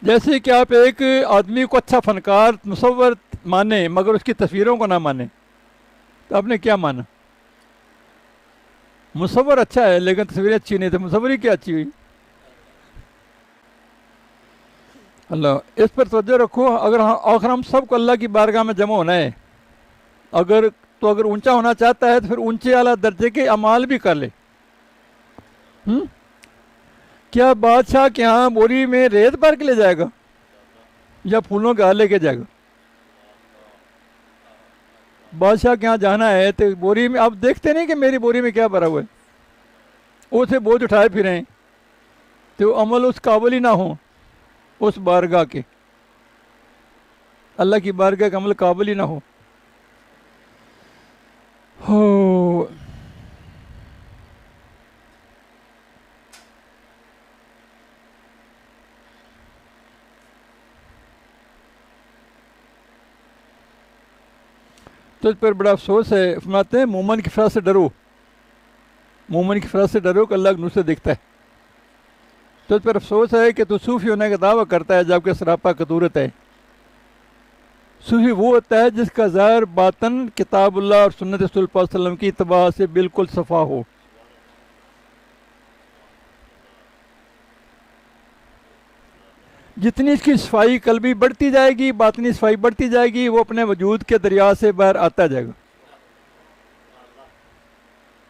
جیسے کہ آپ ایک آدمی کو اچھا فنکار مصور مانیں مگر اس کی تصویروں کو نہ مانیں، تو آپ نے کیا مانا؟ مصور اچھا ہے لیکن تصویریں اچھی نہیں، تو مصور ہی کیا اچھی ہوئی؟ اللہ اس پر توجہ رکھو. اگر آخر ہم سب کو اللہ کی بارگاہ میں جمع ہونا ہے، اگر اونچا ہونا چاہتا ہے تو پھر اونچے اعلیٰ درجے کے اعمال بھی کر لے. کیا بادشاہ کے ہاں بوری میں ریت بھر کے لے جائے گا یا پھولوں کے ہار لے کے جائے گا؟ بادشاہ کے ہاں جانا ہے تو بوری میں، آپ دیکھتے نہیں کہ میری بوری میں کیا بھرا ہوا ہے، اسے بوجھ اٹھائے پھریں تو عمل اس قابل ہی نہ ہو اس بارگاہ کے، اللہ کی بارگاہ کا عمل قابل ہی نہ ہو. تو اس پر بڑا افسوس ہے. فرماتے ہیں مومن کی فرات سے ڈرو، مومن کی فرات سے ڈرو کہ اللہ نور سے دیکھتا ہے. تو اس پر افسوس ہے کہ تو صوفی ہونے کا دعویٰ کرتا ہے جبکہ سراپا کدورت ہے. صوفی وہ ہوتا ہے جس کا ظاہر باطن کتاب اللہ اور سنت رسول اللہ صلی اللہ علیہ وسلم کی اتباع سے بالکل صفا ہو. جتنی اس کی صفائی قلبی بڑھتی جائے گی، باطنی صفائی بڑھتی جائے گی، وہ اپنے وجود کے دریا سے باہر آتا جائے گا.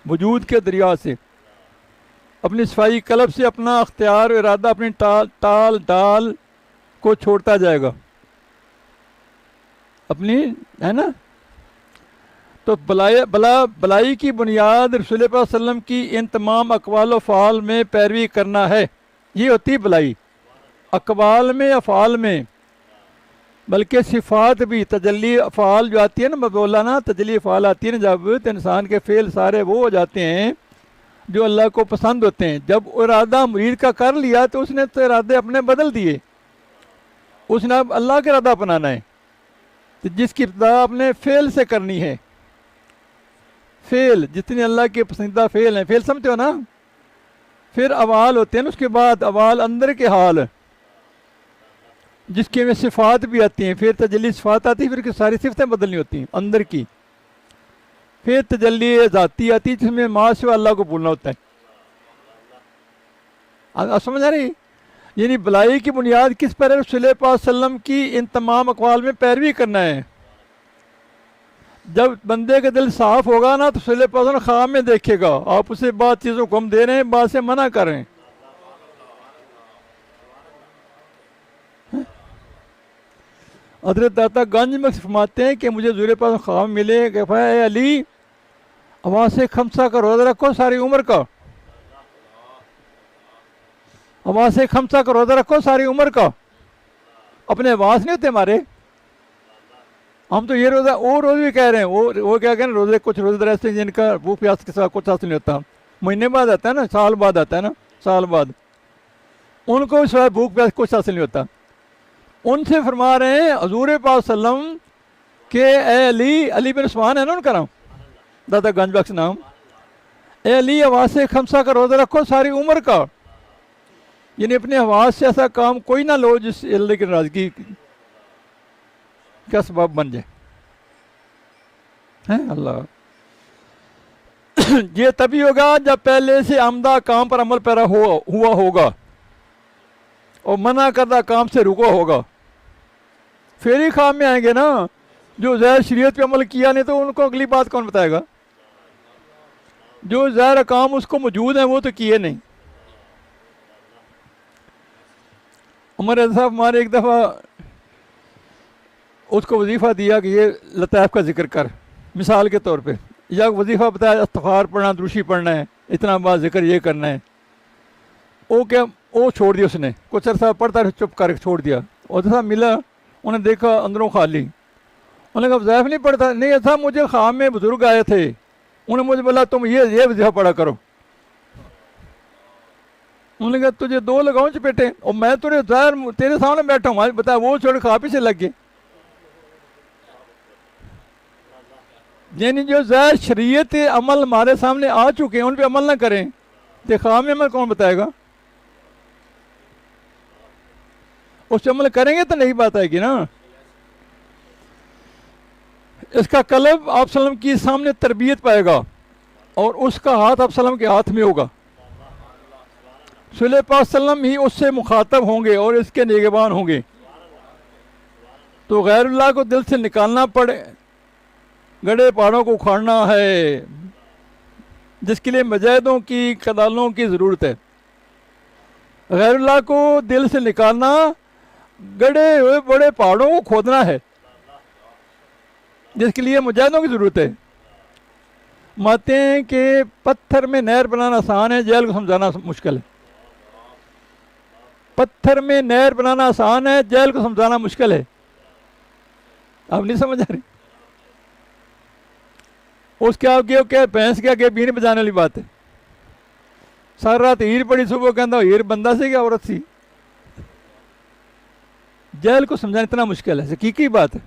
وجود کے دریا سے اپنی صفائی قلب سے اپنا اختیار و ارادہ، اپنی ٹال ڈال کو چھوڑتا جائے گا اپنی، ہے نا. تو بلائی کی بنیاد رسول اللہ صلی اللہ علیہ وسلم کی ان تمام اقوال و افعال میں پیروی کرنا ہے. یہ ہوتی بلائی اقوال میں، افعال میں، بلکہ صفات بھی. تجلی افعال جو آتی ہے نا، مولانا تجلی افعال آتی ہے نا جب، تو انسان کے فعل سارے وہ ہو جاتے ہیں جو اللہ کو پسند ہوتے ہیں. جب ارادہ مرید کا کر لیا تو اس نے تو ارادے اپنے بدل دیے، اس نے اب اللہ کا ارادہ اپنانا ہے. تو جس کی ابتدا آپ نے فعل سے کرنی ہے. فعل جتنے اللہ کے پسندیدہ فعل ہیں، فعل سمجھتے ہو نا. پھر اوال ہوتے ہیں نا، اس کے بعد اوال اندر کے حال جس کے میں صفات بھی آتی ہیں. پھر تجلی صفات آتی ہے، پھر ساری صفتیں بدلنی ہوتی ہیں اندر کی. پھر تجلی ذاتی آتی ہے جس میں ما سوا اللہ کو بھولنا ہوتا ہے. آپ سمجھ آ رہی؟ یعنی بلائی کی بنیاد کس پر ہے؟ رسول اللہ پاک صلی اللہ علیہ وسلم کی ان تمام اقوال میں پیروی کرنا ہے. جب بندے کا دل صاف ہوگا نا تو رسول اللہ پاک صلی اللہ علیہ وسلم خواب میں دیکھے گا آپ اسے بعض چیزوں کو ہم دے رہے ہیں، بعض سے منع کر رہے ہیں. حضرت داتا گنج میں فرماتے ہیں کہ مجھے حضور پاک خواب ملے کہ اے علی، آواز سے خمسہ کا روزہ رکھو ساری عمر کا. آواز سے خمسہ کا روزہ رکھو ساری عمر کا. اپنے آواز نہیں ہوتے ہمارے، ہم تو یہ روزہ وہ روز بھی کہہ رہے ہیں. وہ کیا کہہ رہے ہیں، روزے کچھ روزے در ایسے جن کا وہ پیاس کے ساتھ کچھ حاصل نہیں ہوتا. مہینے بعد آتا ہے نا، سال بعد آتا ہے نا، سال بعد ان کو سوائے بھوک پیاس کچھ حاصل نہیں ہوتا. ان سے فرما رہے ہیں حضور پاک صلی اللہ علیہ وسلم کہ اے علی، علی بن عثمان ہے نا ان کا نام، دادا گنج بخش نام. اے علی، آواز سے خمسہ کا روزہ رکھو ساری عمر کا. یعنی اپنے آواز سے ایسا کام کوئی نہ لو جس اللہ کی ناراضگی کا سبب بن جائے. اللہ یہ تبھی ہوگا جب پہلے سے آمدہ کام پر عمل پیرا ہوا ہوگا اور منع کردہ کام سے رکا ہوگا. پھر ہی خواب میں آئیں گے نا. جو ظاہر شریعت پہ عمل کیا نہیں تو ان کو اگلی بات کون بتائے گا؟ جو ظاہر کام اس کو موجود ہیں وہ تو کیے نہیں. عمر صاحب ہمارے ایک دفعہ اس کو وظیفہ دیا کہ یہ لطائف کا ذکر کر، مثال کے طور پہ، یا وظیفہ بتایا استغفار پڑھنا، دروشی پڑھنا ہے، اتنا بات ذکر یہ کرنا ہے. وہ چھوڑ دیا اس نے. کچھ عرصہ پڑھتا ہے چپ کر کے چھوڑ دیا. اور جیسا ملا انہیں دیکھا اندروں خالی. انہوں نے کہا وظائف نہیں پڑھتا؟ نہیں، ایسا مجھے خواب میں بزرگ آئے تھے، انہوں نے مجھے بولا تم یہ وظیفہ پڑھا کرو. انہوں نے کہا تجھے دو لگاؤں چپیٹے، اور میں تیرے سامنے بیٹھا ہوں، بتا وہ چھوڑ خواب ہی سے لگ گئے. یعنی جو ظاہر شریعت عمل ہمارے سامنے آ چکے ہیں ان پہ عمل نہ کریں تو خواب میں عمل کون بتائے گا؟ اس پہ عمل کریں گے تو نئی بات آئے گی نا. اس کا قلب آپ سلم کی سامنے تربیت پائے گا اور اس کا ہاتھ آپ سلم کے ہاتھ میں ہوگا. صلی پاک وسلم ہی اس سے مخاطب ہوں گے اور اس کے نگہبان ہوں گے. تو غیر اللہ کو دل سے نکالنا پڑے، گڑھے پہاڑوں کو اکھاڑنا ہے، جس کے لیے مجاہدوں کی کدالوں کی ضرورت ہے. غیر اللہ کو دل سے نکالنا، گڑھے ہوئے بڑے پہاڑوں کو کھودنا ہے، جس کے لیے مجاہدوں کی ضرورت ہے. ماتے ہیں کہ پتھر میں نہر بنانا آسان ہے، جیل کو سمجھانا مشکل ہے. پتھر میں نہر بنانا آسان ہے، جیل کو سمجھانا مشکل ہے. آپ نہیں سمجھ آ رہی؟ اس کے آگے کیا بھینس کے آگے بین بجانے والی بات ہے. ساری رات ہیر پڑی، صبح کہتا ہیر بندہ سی کہ عورت سی. جیل کو سمجھانا اتنا مشکل ہے، حقیقی بات ہے.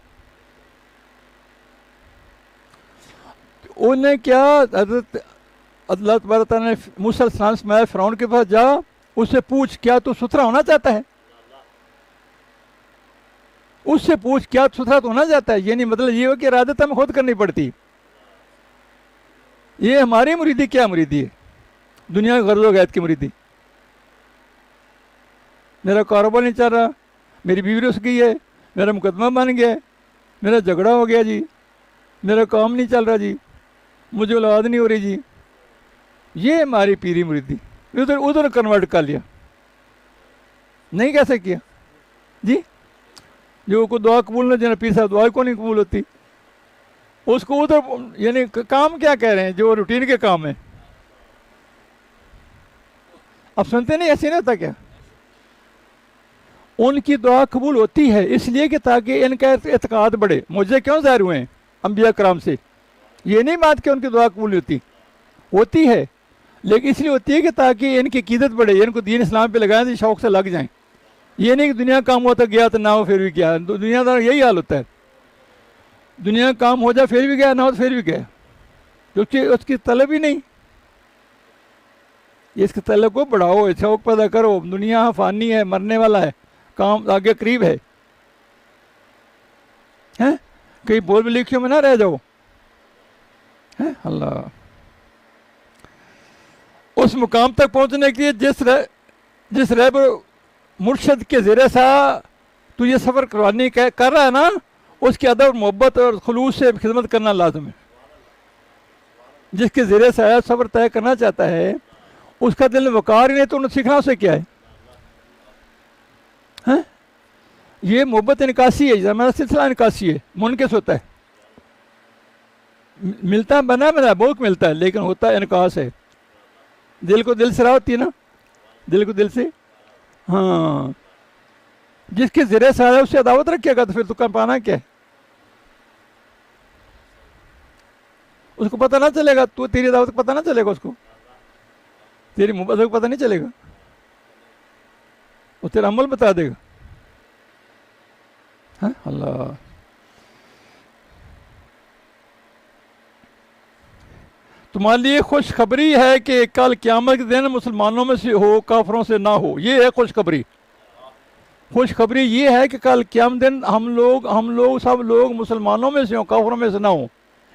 انہیں کیا حضرت اللہ تبارک تعالیٰ نے موسیٰ علیہ السلام سے فرمایا فرعون کے پاس جا، اس سے پوچھ کیا تو ستھرا ہونا چاہتا ہے. اس سے پوچھ کیا ستھرا تو ہونا چاہتا ہے. یہ نہیں مطلب یہ ہو کہ ارادت ہمیں خود کرنی پڑتی. یہ ہماری مریدی کیا مریدی ہے؟ دنیا کے غرض و غیرت کی مریدی. میرا کاروبار نہیں چل رہا، میری بیوی رس گئی ہے، میرا مقدمہ بن گیا ہے، میرا جھگڑا ہو گیا جی، میرا کام نہیں چل رہا جی، مجھے اولاد نہیں ہو رہی جی. یہ ہماری پیری مریدی. ادھر کنورٹ کر لیا. نہیں کیسے کیا جی؟ جو کو دعا قبول نہ جانا، پیر صاحب دعا کو نہیں قبول ہوتی، اس کو ادھر یعنی کام کیا کہہ رہے ہیں جو روٹین کے کام ہیں. اب سنتے نہیں، ایسے نہیں ہوتا کیا؟ ان کی دعا قبول ہوتی ہے اس لیے کہ تاکہ ان کا اعتقاد بڑھے. مجھے کیوں ظاہر ہوئے ہیں انبیاء کرام سے؟ یہ نہیں بات کہ ان کی دعا قبول ہوتی ہے، لیکن اس لیے ہوتی ہے کہ تاکہ ان کی عقیدت بڑھے، ان کو دین اسلام پہ لگائیں تو شوق سے لگ جائیں. یہ نہیں کہ دنیا کام ہوتا گیا تو نہ ہو پھر بھی کیا. دنیا دار یہی حال ہوتا ہے، دنیا کام ہو جائے پھر بھی گیا، نہ ہو تو پھر بھی گیا، کیونکہ اس کی طلب ہی نہیں. اس کی طلب کو بڑھاؤ، شوق پیدا کرو. دنیا فانی ہے، مرنے والا ہے، کام آگے قریب ہے. کہیں بول بھی لکھیوں میں نہ رہ جاؤ. اللہ اس مقام تک پہنچنے کے لیے جس رہبر مرشد کے زیر سا تو یہ سفر کروانے کر رہا ہے نا، اس کی ادب محبت اور خلوص سے خدمت کرنا لازم ہے. جس کے زیر سایہ سفر طے کرنا چاہتا ہے، اس کا دل وقار ہی نہیں تو انہیں سیکھنا اسے کیا ہے؟ یہ محبت انکاسی ہے، ہمارا سلسلہ انکاسی ہے، منکس ہوتا ہے. ملتا بنا بہت ملتا ہے، لیکن ہوتا انکاس ہے. دل کو دل سے راہ ہوتی ہے نا، دل کو دل سے. ہاں جس کے زیر سایہ اس سے عداوت رکھے گا تو پھر تو کم پانا کیا ہے؟ اس کو پتہ نہ چلے گا، تو تیری عداوت کو پتہ نہ چلے گا، اس کو تیری محبت کو پتہ نہیں چلے گا، وہ تیرا عمل بتا دے گا. اللہ تمہارے لیے خوشخبری ہے کہ کل قیامت کے دن مسلمانوں میں سے ہو، کافروں سے نہ ہو. یہ ہے خوشخبری. خوشخبری یہ ہے کہ کل قیامت دن ہم لوگ سب لوگ مسلمانوں میں سے ہوں، کافروں میں سے نہ ہوں،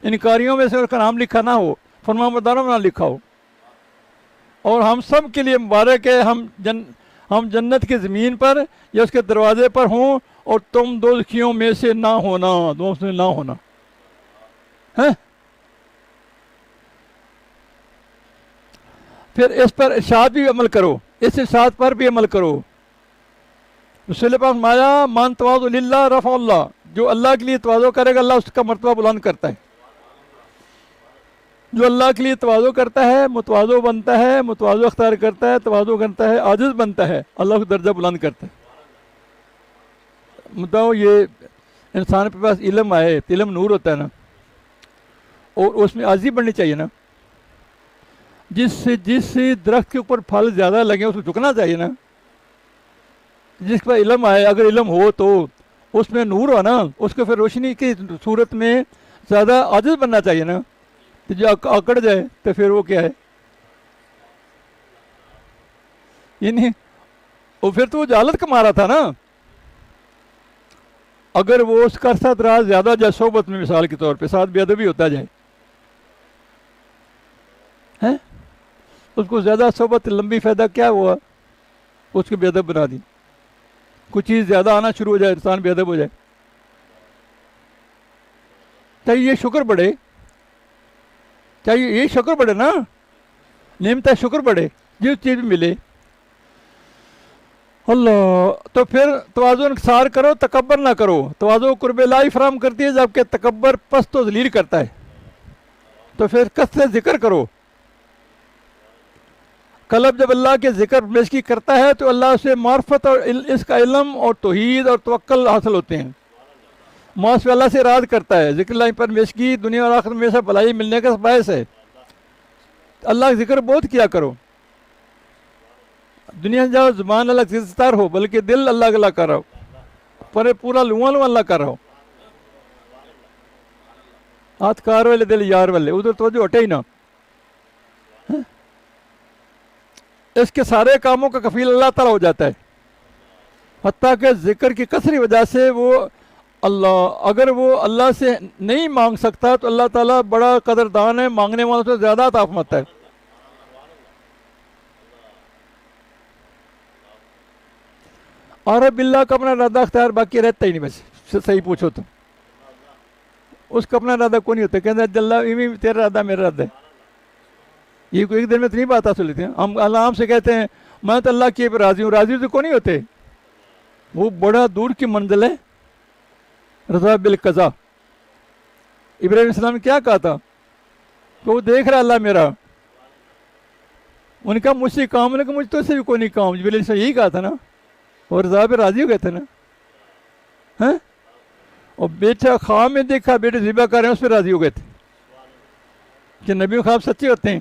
انکاریوں میں سے اس کا نام لکھا نہ ہو، فرمانبرداروں میں نہ لکھا ہو. اور ہم سب کے لیے مبارک ہے ہم جنت کی زمین پر یا اس کے دروازے پر ہوں، اور تم دوزخیوں میں سے نہ ہونا، دوست میں نہ ہونا. پھر اس پر ارشاد بھی عمل کرو، اس ارشاد پر بھی عمل کرو. رسول پاک فرمایا من تواضع للہ رفع اللہ، جو اللہ کے لیے تواضع کرے گا اللہ اس کا مرتبہ بلند کرتا ہے. جو اللہ کے لیے تواضع کرتا ہے متواضع بنتا ہے، متواضع اختیار کرتا ہے، تواضع کرتا ہے، عاجز بنتا ہے، اللہ کو درجہ بلند کرتا ہے. بتاؤ یہ انسان کے پاس علم آئے، علم نور ہوتا ہے نا، اور اس میں عاجزی بڑھنی چاہیے نا. جس درخت کے اوپر پھل زیادہ لگے اس کو جھکنا چاہیے نا. جس کے پاس علم آئے، اگر علم ہو تو اس میں نور ہو نا، اس کو پھر روشنی کی صورت میں زیادہ عاجز بننا چاہیے نا. جو اکڑ جائے تو پھر وہ کیا ہے یعنی، اور پھر تو وہ جہالت کا مارا تھا نا. اگر وہ اس کا ساتھ رہا زیادہ جائے صحبت میں، مثال کے طور پہ ساتھ بے ادبی ہوتا جائے، ہیں اس کو زیادہ صحبت لمبی فائدہ کیا ہوا، اس کو بے ادب بنا دی. کچھ چیز زیادہ آنا شروع ہو جائے انسان بے ادب ہو جائے. چاہیے یہ شکر بڑھے، چاہیے یہ شکر بڑھے نا، نعمت شکر بڑھے جس چیز بھی ملے. اللہ. تو پھر تواضع انکسار کرو، تکبر نہ کرو. تواضع قرب الہی فراہم کرتی ہے، جبکہ تکبر پست و ذلیل کرتا ہے. تو پھر کثرت ذکر کرو. قلب جب اللہ کے ذکر میشکی کرتا ہے تو اللہ سے معرفت اور اس کا علم اور توحید اور توکل حاصل ہوتے ہیں. معاصر اللہ سے اراد کرتا ہے. ذکر اللہ پر میشکی دنیا اور آخرت میں سے بھلائی ملنے کا باعث ہے. اللہ کا ذکر بہت کیا کرو. دنیا جاؤ زبان اللہ کی ستار ہو، بلکہ دل اللہ اللہ کر رہا ہو، پر پورا لواں لواں اللہ کر رہا ہو. ہاتھ کار والے دل یار والے، ادھر توجہ ہٹے ہی نہ. اس کے سارے کاموں کا کفیل اللہ تعالیٰ ہو جاتا ہے. حتیٰ کہ ذکر کی کثرت وجہ سے وہ اللہ، اگر وہ اللہ سے نہیں مانگ سکتا تو اللہ تعالیٰ بڑا قدردان ہے، مانگنے والوں سے زیادہ عطا فرماتا ہے. عارف باللہ کا اپنا ارادہ اختیار باقی رہتا ہی نہیں. بس صحیح پوچھو تو اس کا اپنا ارادہ کون نہیں ہوتا. کہتے ہیں اللہ تیرا ارادہ میرا ارادہ ہے. یہ کوئی ایک دن میں اتنی بات حاصل ہوتی ہیں. ہم اللہ ہم سے کہتے ہیں میں تو اللہ کی راضی ہوں، راضی تو کون نہیں ہوتے. وہ بڑا دور کی منزل ہے. رضا بالقضا. ابراہیم علیہ السلام نے کیا کہا تھا کہ وہ دیکھ رہا اللہ میرا. ان کا مجھ سے کام نے کہ مجھ تو سے بھی کوئی نہیں کام. جبریل علیہ السلام یہی کہا تھا نا، اور رضا پہ راضی ہو گئے تھے نا. ہاں، اور بیٹا خواب میں دیکھا بیٹے ذبح کر رہے ہیں، اس پہ راضی ہو گئے تھے. کہ نبی خواب سچے ہوتے ہیں.